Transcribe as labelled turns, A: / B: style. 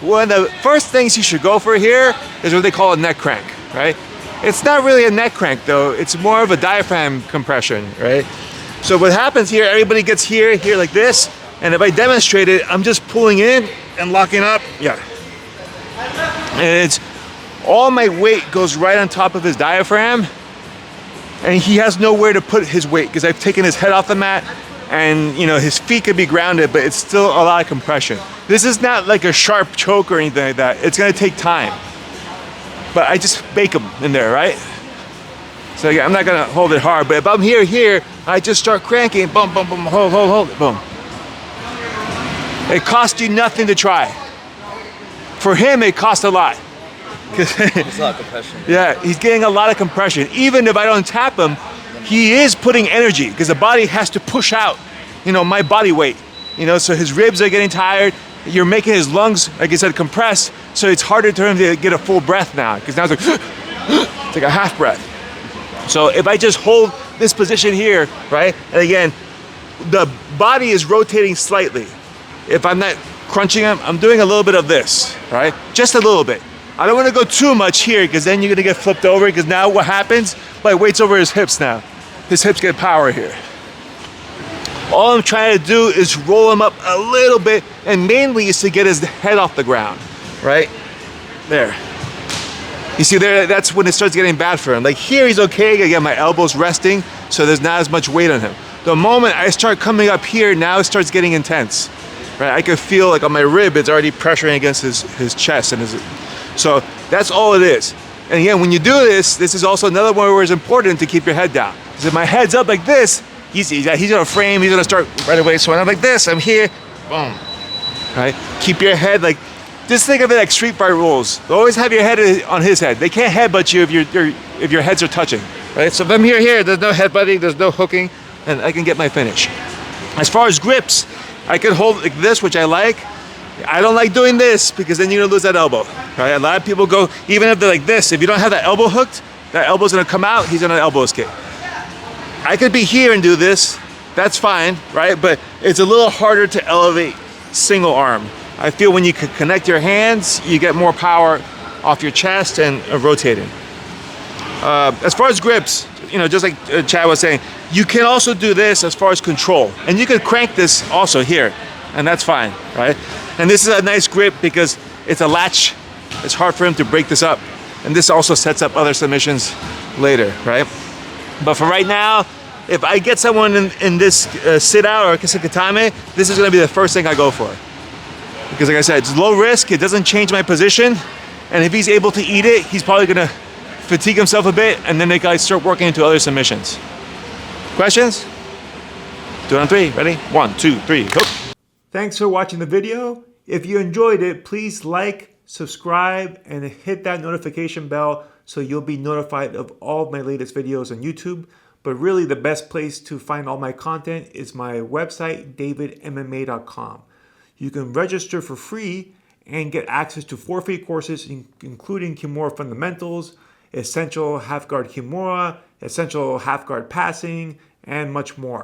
A: one of the first things you should go for here is what they call a neck crank, right? It's not really a neck crank though, it's more of a diaphragm compression, right? So what happens here, everybody gets here like this, and if I demonstrate it, I'm just pulling in and locking up, yeah. And it's, all my weight goes right on top of his diaphragm, and he has nowhere to put his weight because I've taken his head off the mat, and you know, his feet could be grounded, but it's still a lot of compression. This is not like a sharp choke or anything like that. It's gonna take time. But I just bake them in there, right? So again, I'm not gonna hold it hard, but if I'm here, I just start cranking, boom, boom, boom, hold, boom. It costs you nothing to try. For him, it costs a lot.
B: It's a lot of compression.
A: Yeah, he's getting a lot of compression. Even if I don't tap him, he is putting energy because the body has to push out, you know, my body weight. You know, so his ribs are getting tired. You're making his lungs, like I said, compressed. So it's harder for him to get a full breath now because now it's like, it's like a half breath. So if I just hold this position here, right? And again, the body is rotating slightly. If I'm not crunching him, I'm doing a little bit of this, right? Just a little bit. I don't want to go too much here because then you're gonna get flipped over because now what happens? My weight's over his hips now. His hips get power here. All I'm trying to do is roll him up a little bit, and mainly is to get his head off the ground, right? There. You see there, that's when it starts getting bad for him. Like here he's okay, again my elbow's resting, so there's not as much weight on him. The moment I start coming up here, now it starts getting intense, right? I can feel like on my rib, it's already pressuring against his chest and his, so that's all it is. And again, when you do this, this is also another one where it's important to keep your head down. Because if my head's up like this, he's gonna frame, he's gonna start right away. So when I'm like this, I'm here, boom, right? Keep your head like, just think of it like street fight rules. Always have your head on his head. They can't headbutt you if your heads are touching, right? So if I'm here, there's no headbutting, there's no hooking, and I can get my finish. As far as grips, I can hold like this, which I like. I don't like doing this because then you're gonna lose that elbow, right? A lot of people go, even if they're like this, if you don't have that elbow hooked, that elbow's gonna come out, he's gonna elbow escape. I could be here and do this, that's fine, right? But it's a little harder to elevate single arm. I feel when you can connect your hands, you get more power off your chest and rotating. As far as grips, you know, just like Chad was saying, you can also do this as far as control. And you can crank this also here, and that's fine, right? And this is a nice grip because it's a latch. It's hard for him to break this up. And this also sets up other submissions later, right? But for right now, if I get someone in this sit out or kisekatame, this is gonna be the first thing I go for. Because like I said, it's low risk, it doesn't change my position. And if he's able to eat it, he's probably gonna fatigue himself a bit, and then they guys start working into other submissions. Questions? 2 on 3, ready? 1, 2, 3, go. Thanks for watching the video. If you enjoyed it, please like, subscribe, and hit that notification bell so you'll be notified of all of my latest videos on YouTube. But really the best place to find all my content is my website, davidmma.com. You can register for free and get access to 4 free courses, including Kimura Fundamentals, Essential Half Guard Kimura, Essential Half Guard Passing, and much more.